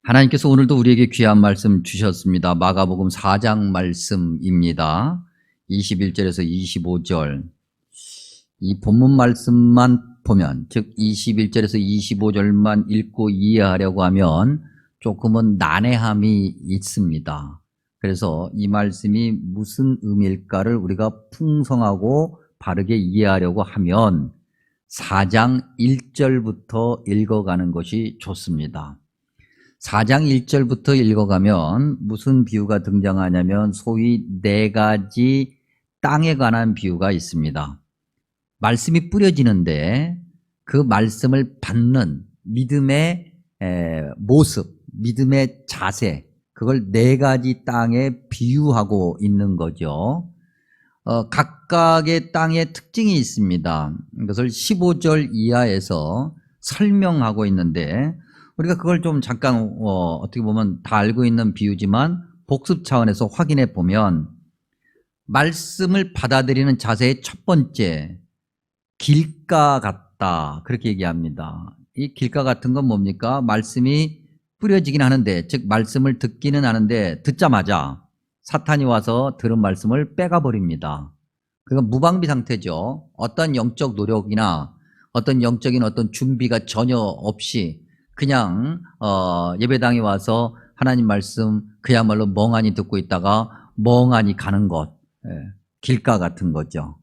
하나님께서 오늘도 우리에게 귀한 말씀 주셨습니다. 마가복음 4장 말씀입니다. 21절에서 25절. 이 본문 말씀만 보면, 즉 21절에서 25절만 읽고 이해하려고 하면 조금은 난해함이 있습니다. 그래서 이 말씀이 무슨 의미일까를 우리가 풍성하고 바르게 이해하려고 하면 4장 1절부터 읽어가는 것이 좋습니다. 4장 1절부터 읽어가면 무슨 비유가 등장하냐면 소위 4가지 땅에 관한 비유가 있습니다. 말씀이 뿌려지는데 그 말씀을 받는 믿음의 모습, 믿음의 자세, 그걸 4가지 땅에 비유하고 있는 거죠. 각각의 땅의 특징이 있습니다. 그것을 15절 이하에서 설명하고 있는데 우리가 그걸 좀 잠깐 어떻게 보면 다 알고 있는 비유지만 복습 차원에서 확인해 보면 말씀을 받아들이는 자세의 첫 번째, 길가 같다, 그렇게 얘기합니다. 이 길가 같은 건 뭡니까? 말씀이 뿌려지긴 하는데, 즉 말씀을 듣기는 하는데 듣자마자 사탄이 와서 들은 말씀을 빼가버립니다. 그건 무방비 상태죠. 어떤 영적 노력이나 어떤 영적인 어떤 준비가 전혀 없이 그냥 예배당에 와서 하나님 말씀 그야말로 멍하니 듣고 있다가 멍하니 가는 것, 길가 같은 거죠.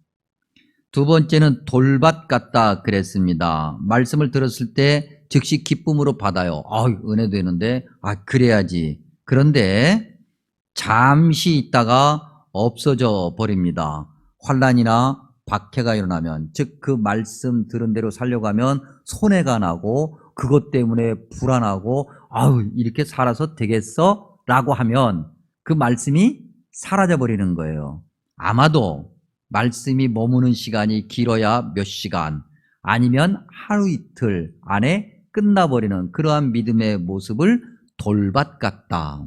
두 번째는 돌밭 같다 그랬습니다. 말씀을 들었을 때 즉시 기쁨으로 받아요. 은혜 되는데 그래야지. 그런데 잠시 있다가 없어져 버립니다. 환난이나 박해가 일어나면, 즉 그 말씀 들은 대로 살려고 하면 손해가 나고 그것 때문에 불안하고 이렇게 살아서 되겠어? 라고 하면 그 말씀이 사라져 버리는 거예요. 아마도 말씀이 머무는 시간이 길어야 몇 시간, 아니면 하루 이틀 안에 끝나버리는 그러한 믿음의 모습을 돌밭 같다.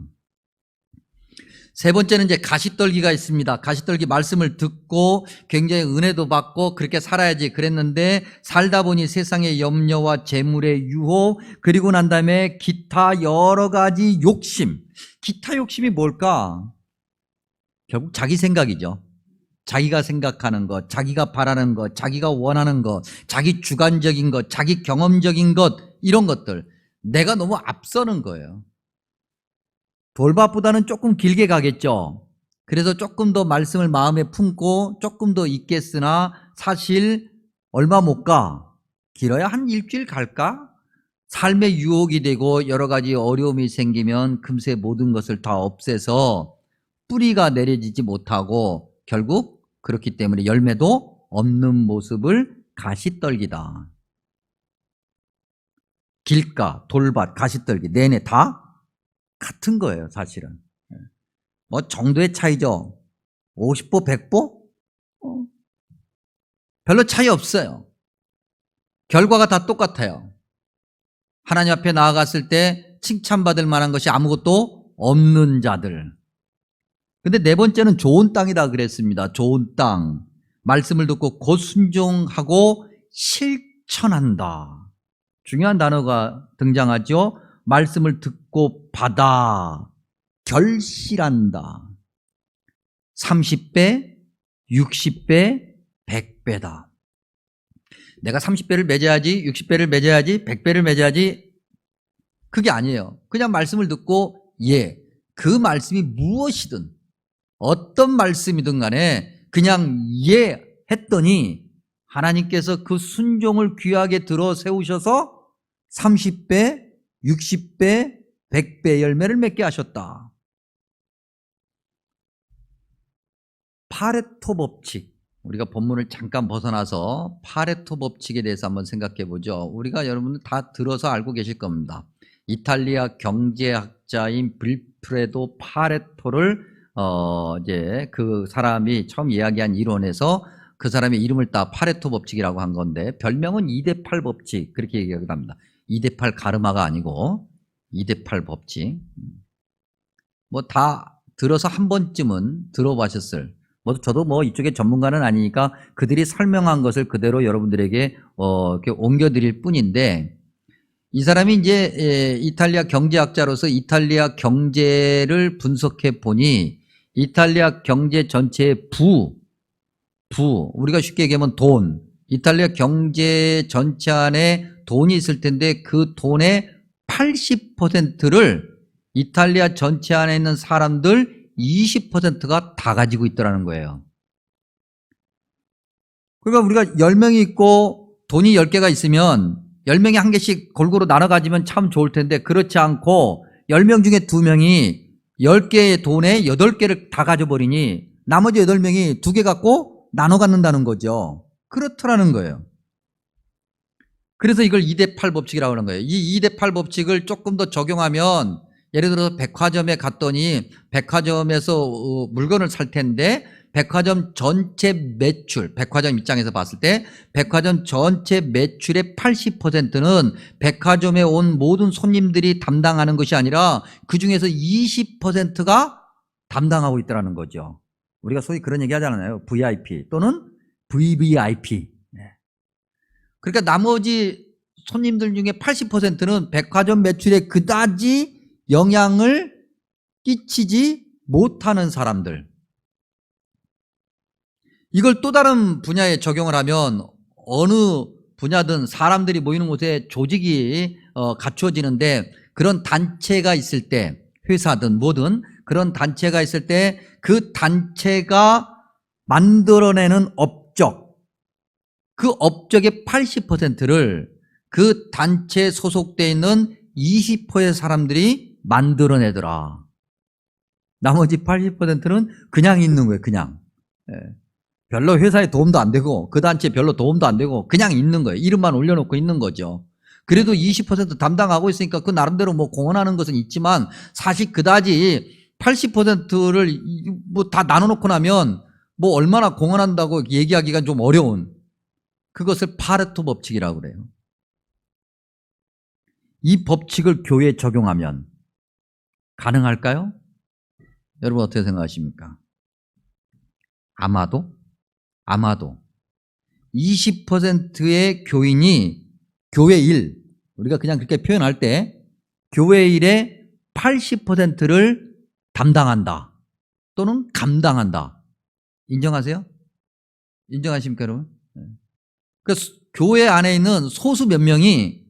세 번째는 이제 가시떨기가 있습니다. 가시떨기 말씀을 듣고 굉장히 은혜도 받고 그렇게 살아야지 그랬는데 살다 보니 세상의 염려와 재물의 유혹, 그리고 난 다음에 기타 여러 가지 욕심. 기타 욕심이 뭘까? 결국 자기 생각이죠. 자기가 생각하는 것, 자기가 바라는 것, 자기가 원하는 것, 자기 주관적인 것, 자기 경험적인 것, 이런 것들. 내가 너무 앞서는 거예요. 돌밭보다는 조금 길게 가겠죠. 그래서 조금 더 말씀을 마음에 품고 조금 더 있겠으나 사실 얼마 못 가. 길어야 한 일주일 갈까? 삶의 유혹이 되고 여러 가지 어려움이 생기면 금세 모든 것을 다 없애서 뿌리가 내려지지 못하고 결국 그렇기 때문에 열매도 없는 모습을 가시떨기다. 길가, 돌밭, 가시떨기 내내 다 같은 거예요, 사실은. 뭐 정도의 차이죠. 50보, 100보? 별로 차이 없어요. 결과가 다 똑같아요. 하나님 앞에 나아갔을 때 칭찬받을 만한 것이 아무것도 없는 자들. 근데 네 번째는 좋은 땅이다 그랬습니다. 좋은 땅. 말씀을 듣고 곧 순종하고 실천한다. 중요한 단어가 등장하죠. 말씀을 듣고 받아 결실한다. 30배, 60배, 100배다. 내가 30배를 맺어야지, 60배를 맺어야지, 100배를 맺어야지, 그게 아니에요. 그냥 말씀을 듣고 그 말씀이 무엇이든 어떤 말씀이든 간에 그냥 했더니 하나님께서 그 순종을 귀하게 들어 세우셔서 30배, 60배, 100배 열매를 맺게 하셨다. 파레토 법칙. 우리가 본문을 잠깐 벗어나서 파레토 법칙에 대해서 한번 생각해 보죠. 우리가 여러분들 다 들어서 알고 계실 겁니다. 이탈리아 경제학자인 빌프레도 파레토를 이제 그 사람이 처음 이야기한 이론에서 그 사람의 이름을 따 파레토 법칙이라고 한 건데 별명은 2대8 법칙 그렇게 얘기하기도 합니다. 2대8 가르마가 아니고 2대8 법칙. 뭐 다 들어서 한 번쯤은 들어보셨을. 저도 이쪽에 전문가는 아니니까 그들이 설명한 것을 그대로 여러분들에게 이렇게 옮겨드릴 뿐인데 이 사람이 이제 이탈리아 경제학자로서 이탈리아 경제를 분석해 보니 이탈리아 경제 전체의 우리가 쉽게 얘기하면 돈, 이탈리아 경제 전체 안에 돈이 있을 텐데 그 돈의 80%를 이탈리아 전체 안에 있는 사람들 20%가 다 가지고 있더라는 거예요. 그러니까 우리가 10명이 있고 돈이 10개가 있으면 10명이 한 개씩 골고루 나눠 가지면 참 좋을 텐데 그렇지 않고 10명 중에 2명이 10개의 돈에 8개를 다 가져버리니 나머지 8명이 2개 갖고 나눠 갖는다는 거죠. 그렇더라는 거예요. 그래서 이걸 2대8 법칙이라고 하는 거예요. 이 2대8 법칙을 조금 더 적용하면 예를 들어서 백화점에 갔더니 백화점에서 물건을 살 텐데 백화점 전체 매출, 백화점 입장에서 봤을 때 백화점 전체 매출의 80%는 백화점에 온 모든 손님들이 담당하는 것이 아니라 그중에서 20%가 담당하고 있다는 거죠. 우리가 소위 그런 얘기 하잖아요. VIP 또는 VVIP. 그러니까 나머지 손님들 중에 80%는 백화점 매출에 그다지 영향을 끼치지 못하는 사람들. 이걸 또 다른 분야에 적용을 하면 어느 분야든 사람들이 모이는 곳에 조직이 갖추어지는데 그런 단체가 있을 때 회사든 뭐든 그런 단체가 있을 때 그 단체가 만들어내는 업적, 그 업적의 80%를 그 단체에 소속되어 있는 20%의 사람들이 만들어내더라. 나머지 80%는 그냥 있는 거예요. 그냥. 별로 회사에 도움도 안 되고 그 단체에 별로 도움도 안 되고 그냥 있는 거예요. 이름만 올려놓고 있는 거죠. 그래도 20% 담당하고 있으니까 그 나름대로 뭐 공헌하는 것은 있지만 사실 그다지 80%를 뭐 다 나눠놓고 나면 뭐 얼마나 공헌한다고 얘기하기가 좀 어려운 그것을 파레토 법칙이라고 그래요. 이 법칙을 교회에 적용하면 가능할까요? 여러분 어떻게 생각하십니까? 아마도 20%의 교인이 교회 일, 우리가 그냥 그렇게 표현할 때 교회 일의 80%를 담당한다 또는 감당한다. 인정하세요? 인정하십니까 여러분? 그래서 교회 안에 있는 소수 몇 명이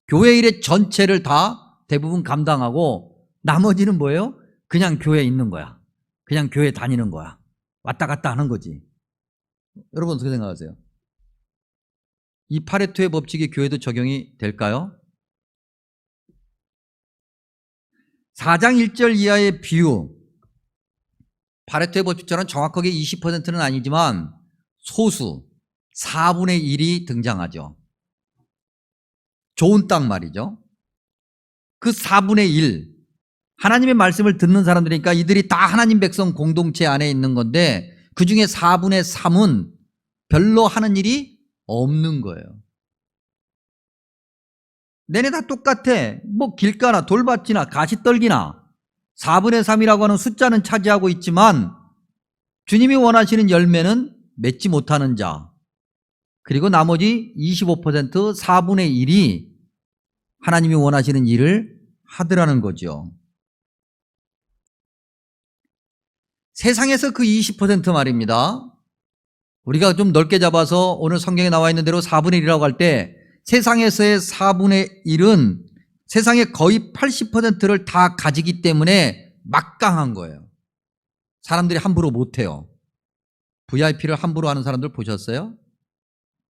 교회 일의 전체를 다 대부분 감당하고 나머지는 뭐예요? 그냥 교회에 있는 거야. 그냥 교회 다니는 거야. 왔다 갔다 하는 거지. 여러분 어떻게 생각하세요? 이 파레토의 법칙이 교회도 적용이 될까요? 4장 1절 이하의 비유, 파레토의 법칙처럼 정확하게 20%는 아니지만 소수 4분의 1이 등장하죠. 좋은 땅 말이죠. 그 4분의 1, 하나님의 말씀을 듣는 사람들이니까 이들이 다 하나님 백성 공동체 안에 있는 건데 그 중에 4분의 3은 별로 하는 일이 없는 거예요. 내내 다 똑같아. 뭐 길가나 돌밭이나 가시떨기나 4분의 3이라고 하는 숫자는 차지하고 있지만 주님이 원하시는 열매는 맺지 못하는 자, 그리고 나머지 25% 4분의 1이 하나님이 원하시는 일을 하더라는 거죠. 세상에서 그 20% 말입니다. 우리가 좀 넓게 잡아서 오늘 성경에 나와 있는 대로 4분의 1이라고 할 때 세상에서의 4분의 1은 세상의 거의 80%를 다 가지기 때문에 막강한 거예요. 사람들이 함부로 못해요. VIP를 함부로 하는 사람들 보셨어요?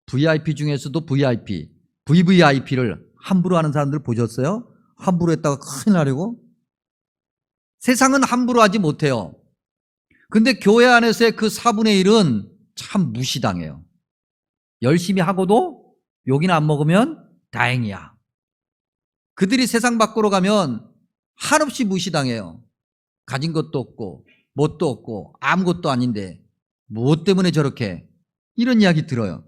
VIP 중에서도 VIP, VVIP를 함부로 하는 사람들 보셨어요? 함부로 했다가 큰일 나려고? 세상은 함부로 하지 못해요. 근데 교회 안에서의 그 4분의 1은 참 무시당해요. 열심히 하고도 욕이나 안 먹으면 다행이야. 그들이 세상 밖으로 가면 한없이 무시당해요. 가진 것도 없고 뭣도 없고 아무것도 아닌데 무엇 때문에 저렇게, 이런 이야기 들어요.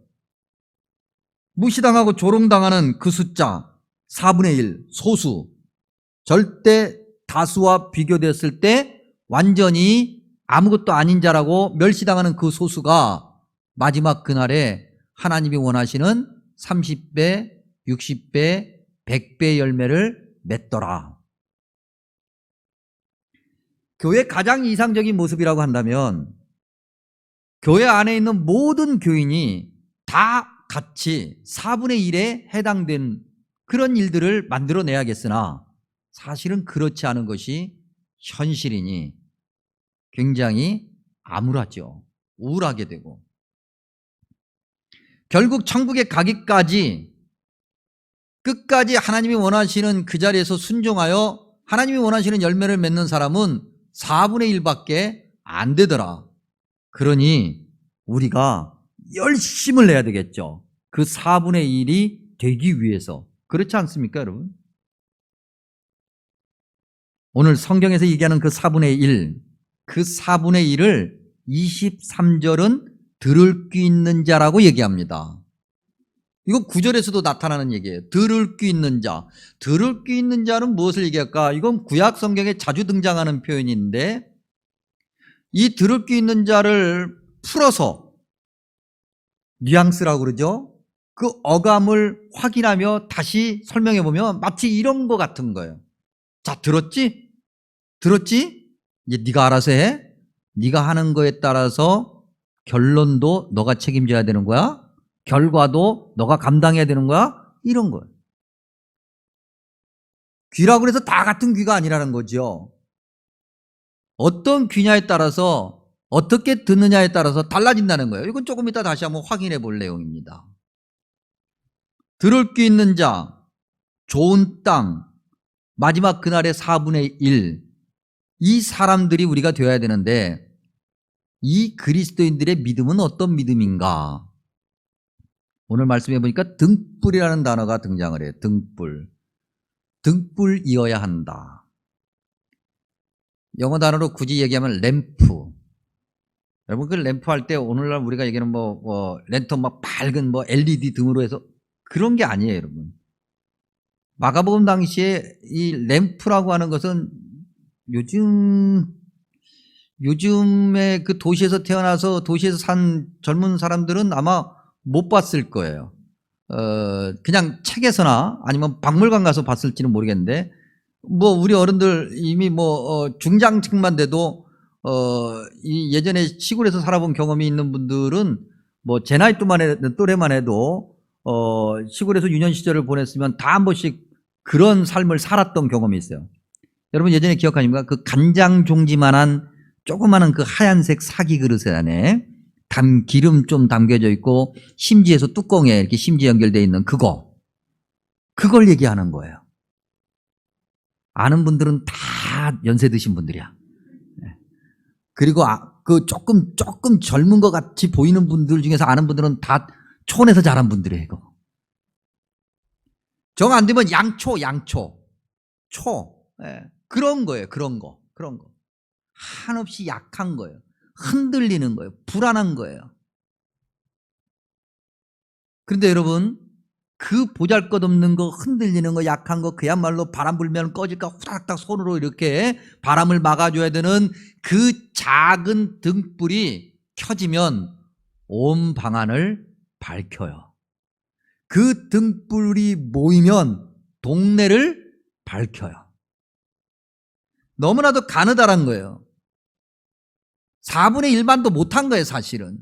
무시당하고 조롱당하는 그 숫자 4분의 1, 소수, 절대 다수와 비교됐을 때 완전히 아무것도 아닌 자라고 멸시당하는 그 소수가 마지막 그날에 하나님이 원하시는 30배, 60배, 100배의 열매를 맺더라. 교회 가장 이상적인 모습이라고 한다면 교회 안에 있는 모든 교인이 다 같이 4분의 1에 해당된 그런 일들을 만들어내야겠으나 사실은 그렇지 않은 것이 현실이니 굉장히 암울하죠. 우울하게 되고 결국 천국에 가기까지 끝까지 하나님이 원하시는 그 자리에서 순종하여 하나님이 원하시는 열매를 맺는 사람은 4분의 1밖에 안 되더라. 그러니 우리가 열심을 내야 되겠죠. 그 4분의 1이 되기 위해서. 그렇지 않습니까, 여러분? 오늘 성경에서 얘기하는 그 4분의 1, 그 4분의 1을 23절은 들을 귀 있는 자라고 얘기합니다. 이거 9절에서도 나타나는 얘기예요. 들을 귀 있는 자. 들을 귀 있는 자는 무엇을 얘기할까? 이건 구약 성경에 자주 등장하는 표현인데 이 들을 귀 있는 자를 풀어서 뉘앙스라고 그러죠. 그 어감을 확인하며 다시 설명해 보면 마치 이런 거 같은 거예요. 자, 들었지? 들었지? 이제 네가 알아서 해. 네가 하는 거에 따라서 결론도 너가 책임져야 되는 거야. 결과도 너가 감당해야 되는 거야. 이런 거예요. 귀라고 해서 다 같은 귀가 아니라는 거죠. 어떤 귀냐에 따라서 어떻게 듣느냐에 따라서 달라진다는 거예요. 이건 조금 이따 다시 한번 확인해 볼 내용입니다. 들을 귀 있는 자, 좋은 땅, 마지막 그날의 4분의 1, 이 사람들이 우리가 되어야 되는데 이 그리스도인들의 믿음은 어떤 믿음인가? 오늘 말씀해 보니까 등불이라는 단어가 등장을 해요. 등불. 등불이어야 한다. 영어 단어로 굳이 얘기하면 램프. 여러분 그 램프 할 때 오늘날 우리가 얘기하는 랜턴 막 밝은 LED 등으로 해서 그런 게 아니에요, 여러분. 마가복음 당시에 이 램프라고 하는 것은 요즘에 그 도시에서 태어나서 도시에서 산 젊은 사람들은 아마 못 봤을 거예요. 그냥 책에서나 아니면 박물관 가서 봤을지는 모르겠는데 우리 어른들 이미 중장층만 돼도 이 예전에 시골에서 살아본 경험이 있는 분들은 제 나이 또래만 해도 시골에서 유년 시절을 보냈으면 다 한 번씩 그런 삶을 살았던 경험이 있어요. 여러분 예전에 기억하십니까? 그 간장 종지만한 조그마한 그 하얀색 사기 그릇 안에 기름 좀 담겨져 있고 심지에서 뚜껑에 이렇게 심지 연결되어 있는 그걸 얘기하는 거예요. 아는 분들은 다 연세 드신 분들이야. 그리고 그 조금 젊은 것 같이 보이는 분들 중에서 아는 분들은 다 촌에서 자란 분들이에요. 이거. 정 안 되면 양초. 그런 거예요. 그런 거. 한없이 약한 거예요. 흔들리는 거예요. 불안한 거예요. 그런데 여러분 그 보잘것없는 거, 흔들리는 거, 약한 거, 그야말로 바람 불면 꺼질까 후다닥 손으로 이렇게 바람을 막아줘야 되는 그 작은 등불이 켜지면 온 방안을 밝혀요. 그 등불이 모이면 동네를 밝혀요. 너무나도 가느다란 거예요. 4분의 1만도 못한 거예요, 사실은.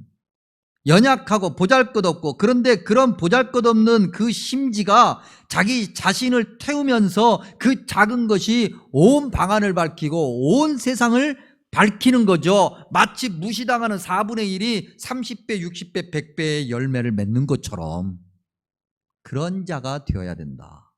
연약하고 보잘것없고, 그런데 그런 보잘것없는 그 심지가 자기 자신을 태우면서 그 작은 것이 온 방안을 밝히고 온 세상을 밝히는 거죠. 마치 무시당하는 4분의 1이 30배, 60배, 100배의 열매를 맺는 것처럼 그런 자가 되어야 된다.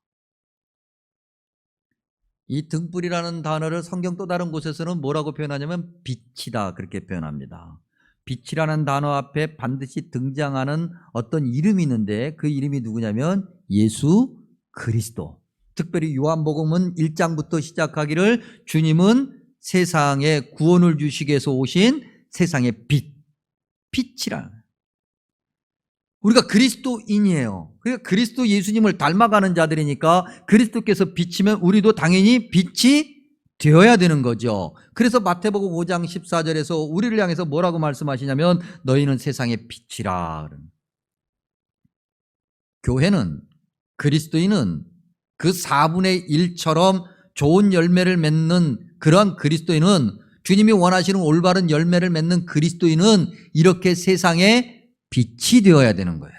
이 등불이라는 단어를 성경 또 다른 곳에서는 뭐라고 표현하냐면 빛이다 그렇게 표현합니다. 빛이라는 단어 앞에 반드시 등장하는 어떤 이름이 있는데 그 이름이 누구냐면 예수 그리스도. 특별히 요한복음은 1장부터 시작하기를 주님은 세상에 구원을 주시기 위해서 오신 세상의 빛이라는. 우리가 그리스도인이에요. 그러니까 그리스도 예수님을 닮아가는 자들이니까 그리스도께서 비치면 우리도 당연히 빛이 되어야 되는 거죠. 그래서 마태복음 5장 14절에서 우리를 향해서 뭐라고 말씀하시냐면 너희는 세상의 빛이라. 교회는, 그리스도인은 그 4분의 1처럼 좋은 열매를 맺는 그러한 그리스도인은, 주님이 원하시는 올바른 열매를 맺는 그리스도인은 이렇게 세상에 빛이 되어야 되는 거예요.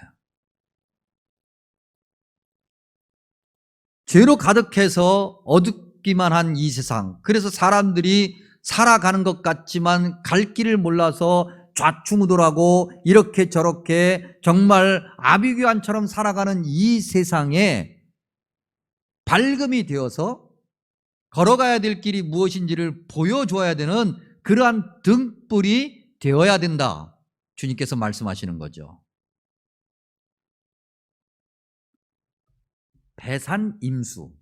죄로 가득해서 어둡기만 한 이 세상, 그래서 사람들이 살아가는 것 같지만 갈 길을 몰라서 좌충우돌하고 이렇게 저렇게 정말 아비규환처럼 살아가는 이 세상에 밝음이 되어서 걸어가야 될 길이 무엇인지를 보여줘야 되는 그러한 등불이 되어야 된다, 주님께서 말씀하시는 거죠. 배산임수,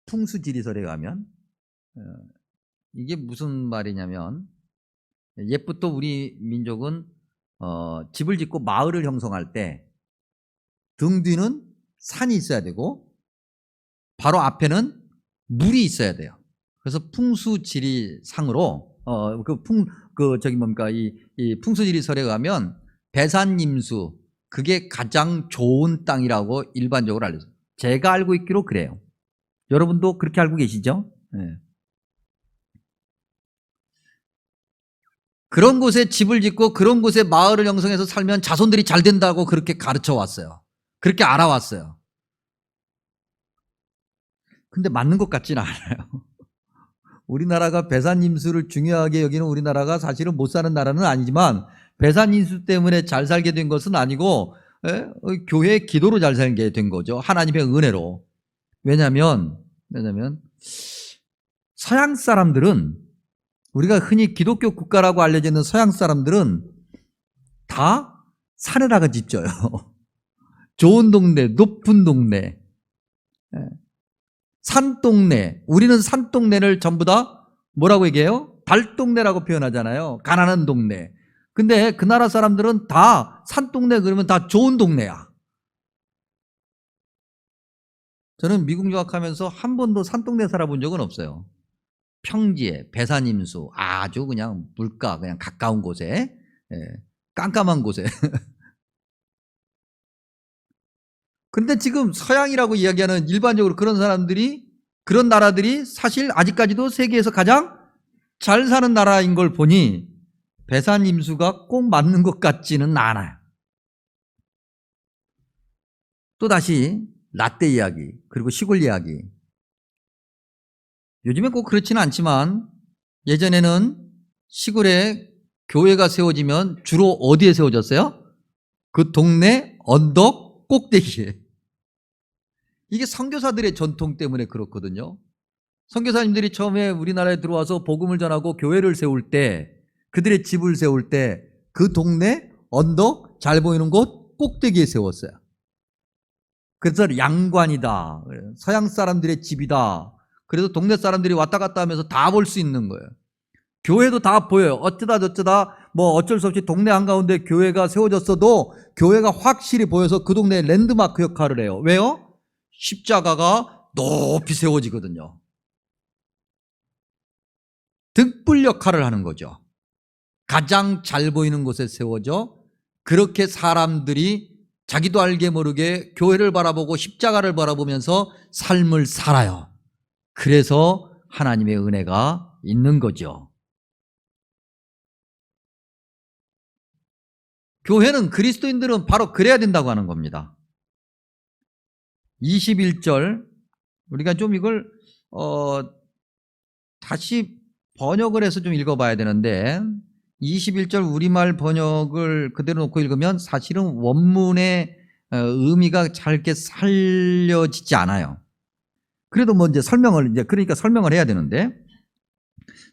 풍수지리설에 가면 이게 무슨 말이냐면, 옛부터 우리 민족은 집을 짓고 마을을 형성할 때 등 뒤는 산이 있어야 되고 바로 앞에는 물이 있어야 돼요. 그래서 풍수지리상으로 이 풍수지리설에 가면 배산임수, 그게 가장 좋은 땅이라고 일반적으로 알려져요. 제가 알고 있기로 그래요. 여러분도 그렇게 알고 계시죠? 네. 그런 곳에 집을 짓고 그런 곳에 마을을 형성해서 살면 자손들이 잘 된다고 그렇게 가르쳐 왔어요. 그렇게 알아왔어요. 근데 맞는 것 같지는 않아요. 우리나라가 배산임수를 중요하게 여기는 우리나라가 사실은 못 사는 나라는 아니지만, 배산임수 때문에 잘 살게 된 것은 아니고 교회의 기도로 잘 살게 된 거죠. 하나님의 은혜로. 왜냐하면 서양 사람들은, 우리가 흔히 기독교 국가라고 알려지는 서양 사람들은 다 산에다가 짓져요. 좋은 동네, 높은 동네, 산동네. 우리는 산동네를 전부 다 뭐라고 얘기해요? 달동네라고 표현하잖아요. 가난한 동네. 근데 그 나라 사람들은 다 산동네 그러면 다 좋은 동네야. 저는 미국 유학하면서 한 번도 산동네 살아본 적은 없어요. 평지에, 배산임수, 아주 그냥 물가 그냥 가까운 곳에, 깜깜한 곳에. 그런데 지금 서양이라고 이야기하는 일반적으로 그런 사람들이, 그런 나라들이 사실 아직까지도 세계에서 가장 잘 사는 나라인 걸 보니 배산임수가 꼭 맞는 것 같지는 않아요. 또다시 라떼 이야기, 그리고 시골 이야기. 요즘엔 꼭 그렇지는 않지만 예전에는 시골에 교회가 세워지면 주로 어디에 세워졌어요? 그 동네 언덕 꼭대기에. 이게 선교사들의 전통 때문에 그렇거든요. 선교사님들이 처음에 우리나라에 들어와서 복음을 전하고 교회를 세울 때, 그들의 집을 세울 때 그 동네 언덕 잘 보이는 곳 꼭대기에 세웠어요. 그래서 양관이다, 서양 사람들의 집이다. 그래서 동네 사람들이 왔다 갔다 하면서 다 볼 수 있는 거예요. 교회도 다 보여요. 어쩌다 저쩌다 뭐 어쩔 수 없이 동네 한가운데 교회가 세워졌어도 교회가 확실히 보여서 그 동네의 랜드마크 역할을 해요. 왜요? 십자가가 높이 세워지거든요. 등불 역할을 하는 거죠. 가장 잘 보이는 곳에 세워져 그렇게 사람들이 자기도 알게 모르게 교회를 바라보고 십자가를 바라보면서 삶을 살아요. 그래서 하나님의 은혜가 있는 거죠. 교회는, 그리스도인들은 바로 그래야 된다고 하는 겁니다. 21절, 우리가 좀 이걸 다시 번역을 해서 좀 읽어봐야 되는데, 21절 우리말 번역을 그대로 놓고 읽으면 사실은 원문의 의미가 잘 이렇게 살려지지 않아요. 그래도 뭐 이제 그러니까 설명을 해야 되는데,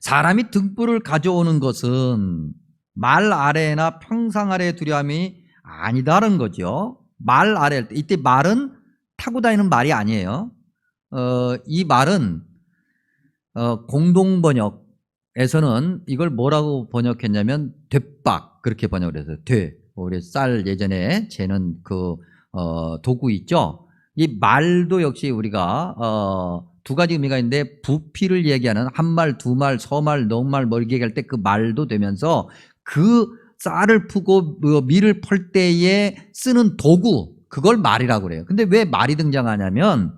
사람이 등불을 가져오는 것은 말 아래나 평상 아래에 두려움이 아니다는 거죠. 말 아래, 이때 말은 타고 다니는 말이 아니에요. 이 말은 공동 번역에서는 이걸 뭐라고 번역했냐면 뎨박, 그렇게 번역을 해서 우리 쌀 예전에 재는 그 도구 있죠. 이 말도 역시 우리가 두 가지 의미가 있는데, 부피를 얘기하는 한말, 두말, 서말, 넉말 뭐 이렇게 얘기할 때 그 말도 되면서 그 쌀을 푸고 밀을 펄 때에 쓰는 도구, 그걸 말이라고 그래요. 근데 왜 말이 등장하냐면,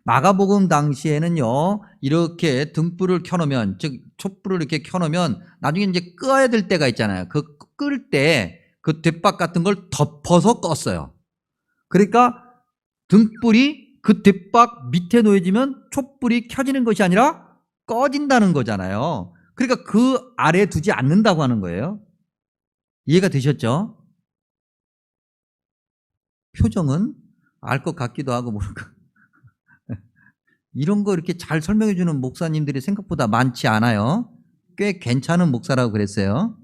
마가복음 당시에는요, 이렇게 등불을 켜놓으면, 즉, 촛불을 이렇게 켜놓으면 나중에 이제 꺼야 될 때가 있잖아요. 그 끌 때 그 뒷박 같은 걸 덮어서 껐어요. 그러니까 등불이 그 뒷박 밑에 놓여지면 촛불이 켜지는 것이 아니라 꺼진다는 거잖아요. 그러니까 그 아래에 두지 않는다고 하는 거예요. 이해가 되셨죠? 표정은 알 것 같기도 하고 모르고. 이런 거 이렇게 잘 설명해 주는 목사님들이 생각보다 많지 않아요. 꽤 괜찮은 목사라고 그랬어요.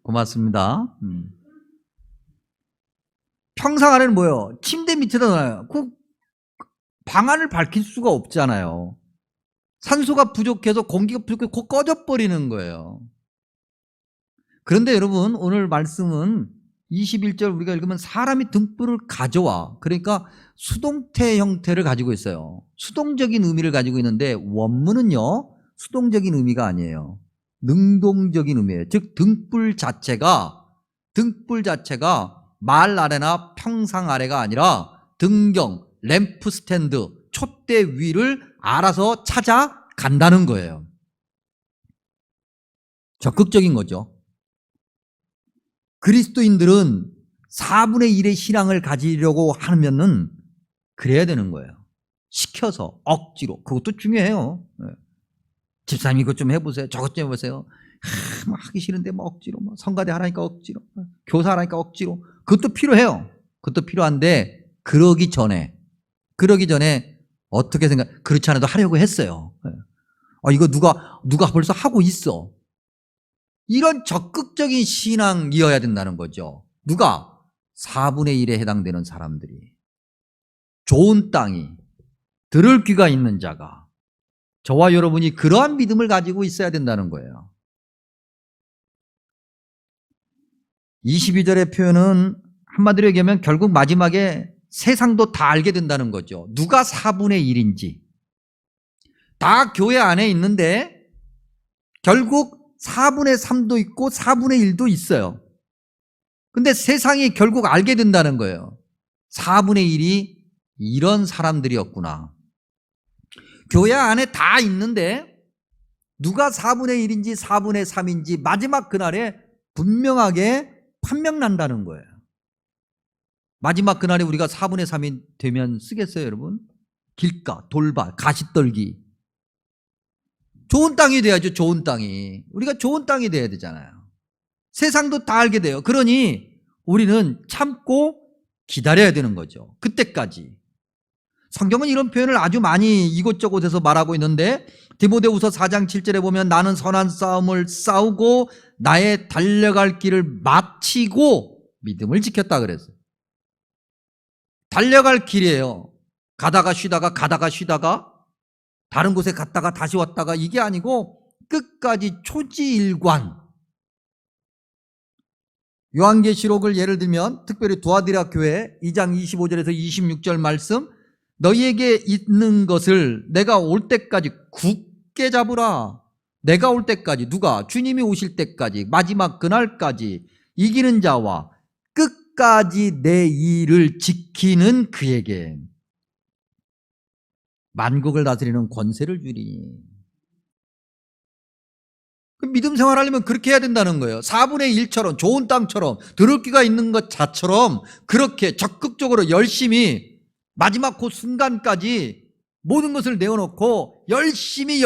고맙습니다. 평상 아래는 뭐예요? 침대 밑에다 놔요. 그 방안을 밝힐 수가 없잖아요. 산소가 부족해서 공기가 부족해서 곧 꺼져버리는 거예요. 그런데 여러분, 오늘 말씀은 21절 우리가 읽으면 사람이 등불을 가져와. 그러니까 수동태 형태를 가지고 있어요. 수동적인 의미를 가지고 있는데 원문은요, 수동적인 의미가 아니에요. 능동적인 의미예요. 즉 등불 자체가 말 아래나 평상 아래가 아니라 등경, 램프 스탠드, 촛대 위를 알아서 찾아간다는 거예요. 적극적인 거죠. 그리스도인들은 4분의 1의 신앙을 가지려고 하면은 그래야 되는 거예요. 시켜서, 억지로. 그것도 중요해요. 집사님 이것 좀 해보세요. 저것 좀 해보세요. 하기 싫은데 뭐 억지로, 뭐 성가대 하라니까 억지로, 교사 하라니까 억지로. 그것도 필요해요. 그것도 필요한데 그러기 전에 어떻게 그렇지 않아도 하려고 했어요. 이거 누가 벌써 하고 있어. 이런 적극적인 신앙이어야 된다는 거죠. 누가? 4분의 1에 해당되는 사람들이. 좋은 땅이, 들을 귀가 있는 자가, 저와 여러분이 그러한 믿음을 가지고 있어야 된다는 거예요. 22절의 표현은 한마디로 얘기하면 결국 마지막에 세상도 다 알게 된다는 거죠. 누가 4분의 1인지. 다 교회 안에 있는데 결국 4분의 3도 있고 4분의 1도 있어요. 근데 세상이 결국 알게 된다는 거예요. 4분의 1이 이런 사람들이었구나. 교회 안에 다 있는데 누가 4분의 1인지 4분의 3인지 마지막 그날에 분명하게 판명난다는 거예요. 마지막 그날에 우리가 4분의 3이 되면 쓰겠어요, 여러분? 길가, 돌발, 가시떨기. 좋은 땅이 돼야죠, 좋은 땅이. 우리가 좋은 땅이 돼야 되잖아요. 세상도 다 알게 돼요. 그러니 우리는 참고 기다려야 되는 거죠. 그때까지. 성경은 이런 표현을 아주 많이 이곳저곳에서 말하고 있는데 디모데후서 4장 7절에 보면 나는 선한 싸움을 싸우고 나의 달려갈 길을 마치고 믿음을 지켰다 그랬어요. 달려갈 길이에요. 가다가 쉬다가 다른 곳에 갔다가 다시 왔다가 이게 아니고 끝까지 초지일관. 요한계시록을 예를 들면 특별히 두아디라 교회 2장 25절에서 26절 말씀, 너희에게 있는 것을 내가 올 때까지 굳게 잡으라. 내가 올 때까지, 누가? 주님이 오실 때까지, 마지막 그날까지 이기는 자와 끝까지 내 일을 지키는 그에게 만국을 다스리는 권세를 주리니. 믿음 생활하려면 그렇게 해야 된다는 거예요. 4분의 1처럼, 좋은 땅처럼, 들을 귀가 있는 것 자처럼 그렇게 적극적으로 열심히 마지막 그 순간까지 모든 것을 내어놓고 열심히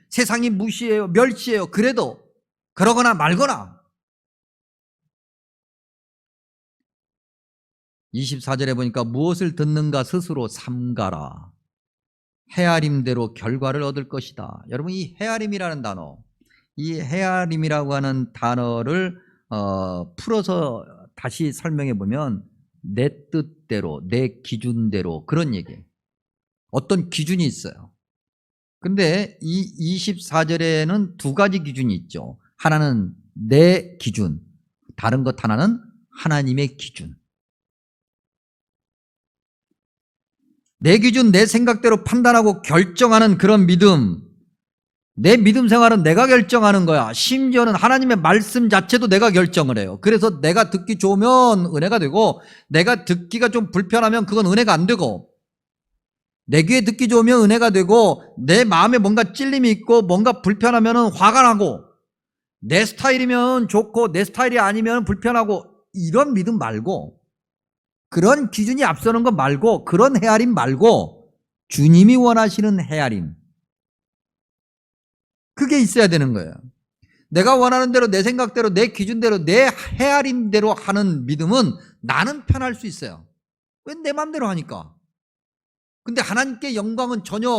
세상이 무시해요, 멸시해요. 그래도 그러거나 말거나. 24절에 보니까 무엇을 듣는가 스스로 삼가라. 헤아림대로 결과를 얻을 것이다. 여러분, 이 헤아림이라는 단어, 이 헤아림이라고 하는 단어를 풀어서 다시 설명해 보면 내 뜻대로, 내 기준대로, 그런 얘기예요. 어떤 기준이 있어요. 근데 이 24절에는 두 가지 기준이 있죠. 하나는 내 기준, 다른 것 하나는 하나님의 기준. 내 기준, 내 생각대로 판단하고 결정하는 그런 믿음, 내 믿음 생활은 내가 결정하는 거야. 심지어는 하나님의 말씀 자체도 내가 결정을 해요. 그래서 내가 듣기 좋으면 은혜가 되고 내가 듣기가 좀 불편하면 그건 은혜가 안 되고, 내 귀에 듣기 좋으면 은혜가 되고 내 마음에 뭔가 찔림이 있고 뭔가 불편하면 화가 나고 내 스타일이면 좋고 내 스타일이 아니면 불편하고 이런 믿음 말고 그런 기준이 앞서는 것 말고 그런 헤아림 말고 주님이 원하시는 헤아림 그게 있어야 되는 거예요. 내가 원하는 대로 내 생각대로 내 기준대로 내 헤아림대로 하는 믿음은 나는 편할 수 있어요. 왜 내 맘대로 하니까. 근데 하나님께 영광은 전혀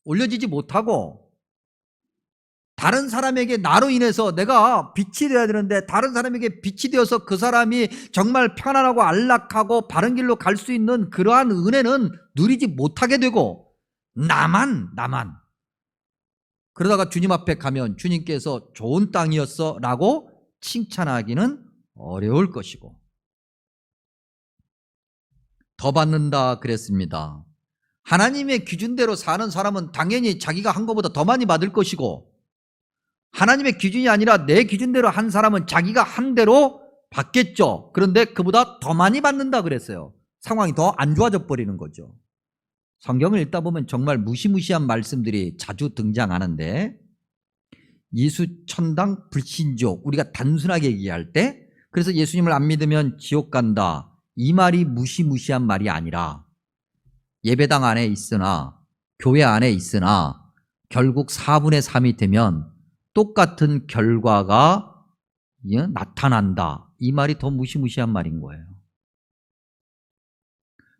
올려지지 못하고 다른 사람에게 나로 인해서 내가 빛이 되어야 되는데 다른 사람에게 빛이 되어서 그 사람이 정말 편안하고 안락하고 바른 길로 갈 수 있는 그러한 은혜는 누리지 못하게 되고 나만 그러다가 주님 앞에 가면 주님께서 좋은 땅이었어 라고 칭찬하기는 어려울 것이고 더 받는다 그랬습니다. 하나님의 기준대로 사는 사람은 당연히 자기가 한 것보다 더 많이 받을 것이고 하나님의 기준이 아니라 내 기준대로 한 사람은 자기가 한 대로 받겠죠. 그런데 그보다 더 많이 받는다 그랬어요. 상황이 더 안 좋아져 버리는 거죠. 성경을 읽다 보면 정말 무시무시한 말씀들이 자주 등장하는데 이수천당 불신족 우리가 단순하게 얘기할 때 그래서 예수님을 안 믿으면 지옥 간다 이 말이 무시무시한 말이 아니라 예배당 안에 있으나 교회 안에 있으나 결국 4분의 3이 되면 똑같은 결과가 나타난다 이 말이 더 무시무시한 말인 거예요.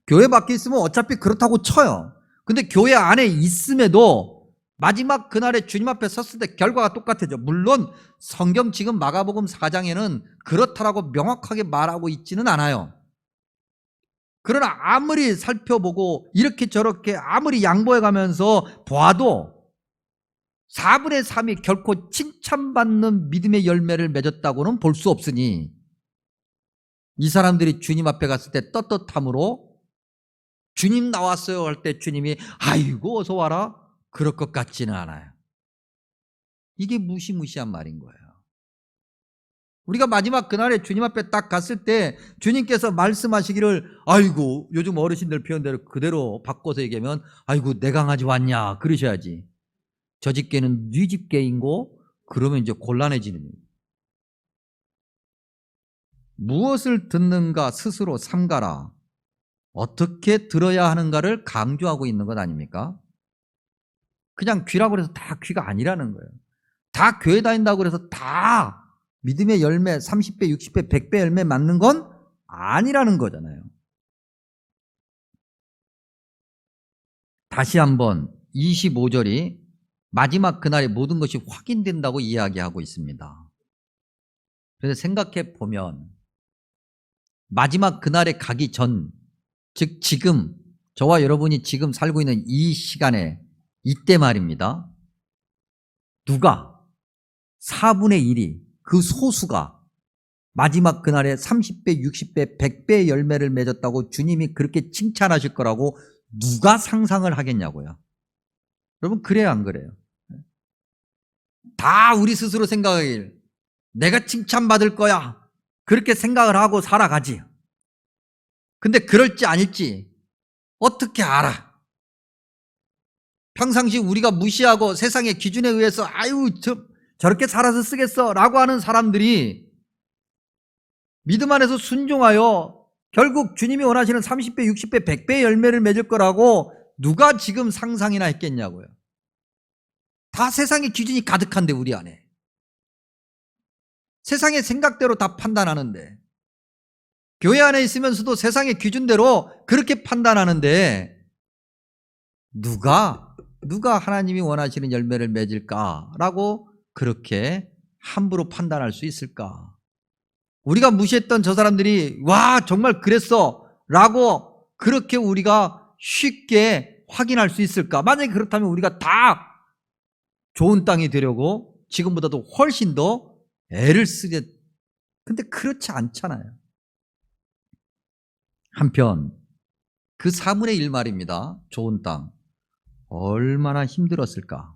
교회 밖에 있으면 어차피 그렇다고 쳐요. 근데 교회 안에 있음에도 마지막 그날에 주님 앞에 섰을 때 결과가 똑같아져. 물론 성경 지금 마가복음 4장에는 그렇다라고 명확하게 말하고 있지는 않아요. 그러나 아무리 살펴보고 이렇게 저렇게 아무리 양보해 가면서 봐도 4분의 3이 결코 칭찬받는 믿음의 열매를 맺었다고는 볼 수 없으니 이 사람들이 주님 앞에 갔을 때 떳떳함으로 주님 나왔어요 할 때 주님이 아이고 어서 와라 그럴 것 같지는 않아요. 이게 무시무시한 말인 거예요. 우리가 마지막 그날에 주님 앞에 딱 갔을 때 주님께서 말씀하시기를 아이고 요즘 어르신들 표현대로 그대로 바꿔서 얘기하면 아이고 내 강아지 왔냐 그러셔야지. 저 집게는 네 집게인고 그러면 이제 곤란해지는 거예요. 무엇을 듣는가 스스로 삼가라. 어떻게 들어야 하는가를 강조하고 있는 것 아닙니까? 그냥 귀라고 해서 다 귀가 아니라는 거예요. 다 교회 다닌다고 해서 다 믿음의 열매 30배, 60배, 100배 열매 맞는 건 아니라는 거잖아요. 다시 한번 25절이 마지막 그날에 모든 것이 확인된다고 이야기하고 있습니다. 그래서 생각해 보면 마지막 그날에 가기 전, 즉 지금 저와 여러분이 지금 살고 있는 이 시간에 이때 말입니다. 누가 4분의 1이 그 소수가 마지막 그날에 30배, 60배, 100배의 열매를 맺었다고 주님이 그렇게 칭찬하실 거라고 누가 상상을 하겠냐고요. 여러분 그래요 안 그래요? 다 우리 스스로 생각하길 내가 칭찬받을 거야 그렇게 생각을 하고 살아가지. 근데 그럴지 아닐지 어떻게 알아? 평상시 우리가 무시하고 세상의 기준에 의해서 아유 저렇게 살아서 쓰겠어 라고 하는 사람들이 믿음 안에서 순종하여 결국 주님이 원하시는 30배, 60배, 100배의 열매를 맺을 거라고 누가 지금 상상이나 했겠냐고요. 다 세상의 기준이 가득한데 우리 안에. 세상의 생각대로 다 판단하는데 교회 안에 있으면서도 세상의 기준대로 그렇게 판단하는데 누가 하나님이 원하시는 열매를 맺을까라고 그렇게 함부로 판단할 수 있을까? 우리가 무시했던 저 사람들이 와 정말 그랬어 라고 그렇게 우리가 쉽게 확인할 수 있을까? 만약에 그렇다면 우리가 다 좋은 땅이 되려고 지금보다도 훨씬 더 애를 쓰게. 근데 그렇지 않잖아요. 한편 그 4분의 1 말입니다. 좋은 땅 얼마나 힘들었을까?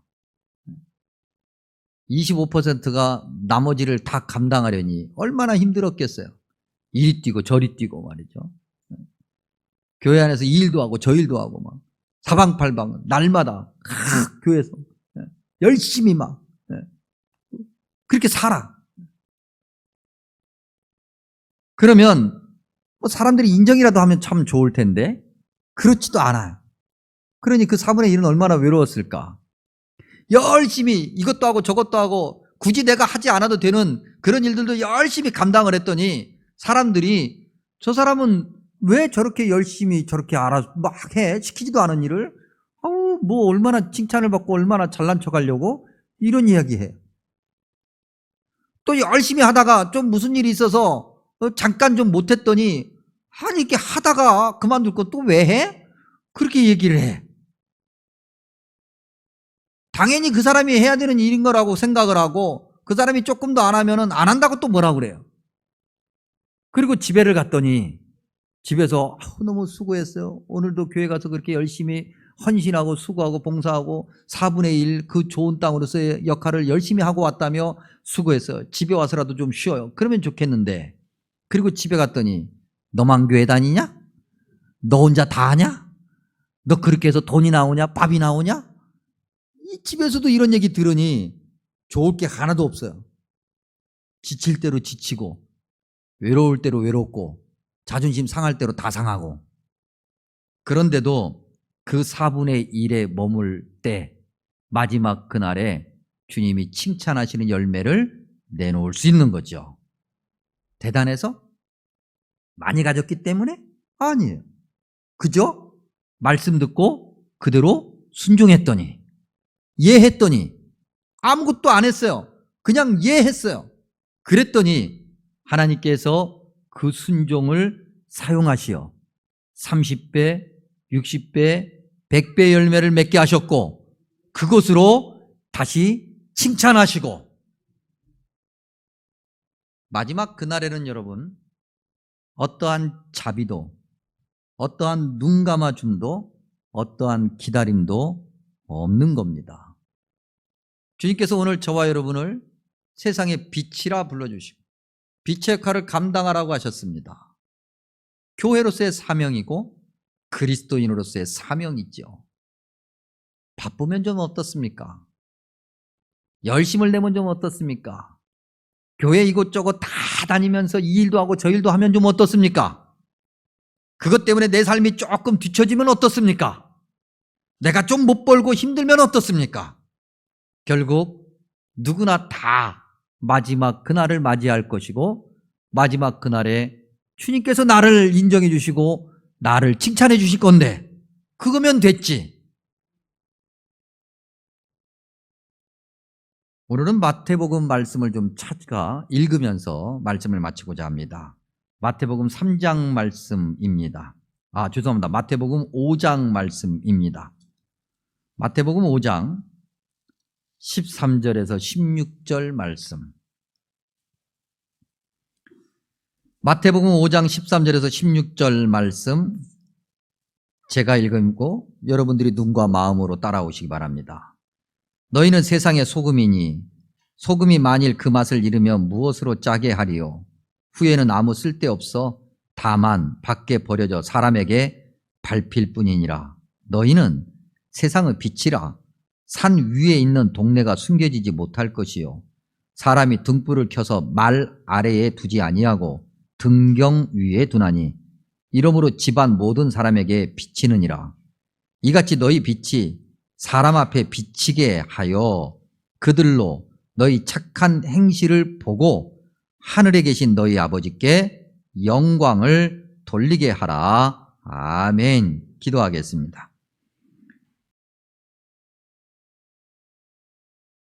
25%가 나머지를 다 감당하려니 얼마나 힘들었겠어요. 이리 뛰고 저리 뛰고 말이죠. 교회 안에서 이 일도 하고 저 일도 하고 막 사방팔방 날마다 교회에서 열심히 막 그렇게 살아. 그러면 뭐 사람들이 인정이라도 하면 참 좋을 텐데 그렇지도 않아요. 그러니 그 4분의 1은 얼마나 외로웠을까. 열심히 이것도 하고 저것도 하고 굳이 내가 하지 않아도 되는 그런 일들도 열심히 감당을 했더니 사람들이 저 사람은 왜 저렇게 열심히 저렇게 알아서 막 해? 시키지도 않은 일을 뭐 얼마나 칭찬을 받고 얼마나 잘난 척 하려고 이런 이야기해요. 또 열심히 하다가 좀 무슨 일이 있어서 잠깐 좀 못했더니 아니 이렇게 하다가 그만둘 거 또 왜 해? 그렇게 얘기를 해. 당연히 그 사람이 해야 되는 일인 거라고 생각을 하고 그 사람이 조금 더 안 하면은 안 한다고 또 뭐라고 그래요. 그리고 집에를 갔더니 집에서 너무 수고했어요. 오늘도 교회 가서 그렇게 열심히 헌신하고 수고하고 봉사하고 4분의 1 그 좋은 땅으로서의 역할을 열심히 하고 왔다며 수고했어요. 집에 와서라도 좀 쉬어요. 그러면 좋겠는데 그리고 집에 갔더니 너만 교회 다니냐? 너 혼자 다 하냐? 너 그렇게 해서 돈이 나오냐? 밥이 나오냐? 이 집에서도 이런 얘기 들으니 좋을 게 하나도 없어요. 지칠 대로 지치고 외로울 대로 외롭고 자존심 상할 대로 다 상하고 그런데도 그 4분의 1에 머물 때 마지막 그날에 주님이 칭찬하시는 열매를 내놓을 수 있는 거죠. 대단해서? 많이 가졌기 때문에? 아니에요. 그저 말씀 듣고 그대로 순종했더니 예했더니 아무것도 안 했어요. 그냥 예했어요. 그랬더니 하나님께서 그 순종을 사용하시어 30배, 60배, 100배 열매를 맺게 하셨고 그것으로 다시 칭찬하시고 마지막 그날에는 여러분 어떠한 자비도 어떠한 눈 감아줌도 어떠한 기다림도 없는 겁니다. 주님께서 오늘 저와 여러분을 세상의 빛이라 불러주시고 빛의 역할을 감당하라고 하셨습니다. 교회로서의 사명이고 그리스도인으로서의 사명이죠. 바쁘면 좀 어떻습니까? 열심을 내면 좀 어떻습니까? 교회 이곳저곳 다 다니면서 이 일도 하고 저 일도 하면 좀 어떻습니까? 그것 때문에 내 삶이 조금 뒤처지면 어떻습니까? 내가 좀 못 벌고 힘들면 어떻습니까? 결국 누구나 다 마지막 그날을 맞이할 것이고 마지막 그날에 주님께서 나를 인정해 주시고 나를 칭찬해 주실 건데 그거면 됐지. 오늘은 마태복음 말씀을 좀 찾아 읽으면서 말씀을 마치고자 합니다. 마태복음 3장 말씀입니다. 죄송합니다. 마태복음 5장 말씀입니다. 마태복음 5장 13절에서 16절 말씀. 마태복음 5장 13절에서 16절 말씀 제가 읽고 여러분들이 눈과 마음으로 따라오시기 바랍니다. 너희는 세상의 소금이니 소금이 만일 그 맛을 잃으면 무엇으로 짜게 하리요? 후에는 아무 쓸데없어 다만 밖에 버려져 사람에게 밟힐 뿐이니라. 너희는 세상의 빛이라. 산 위에 있는 동네가 숨겨지지 못할 것이요 사람이 등불을 켜서 말 아래에 두지 아니하고 등경 위에 두나니 이러므로 집안 모든 사람에게 비치느니라. 이같이 너희 빛이 사람 앞에 비치게 하여 그들로 너희 착한 행실을 보고 하늘에 계신 너희 아버지께 영광을 돌리게 하라. 아멘. 기도하겠습니다.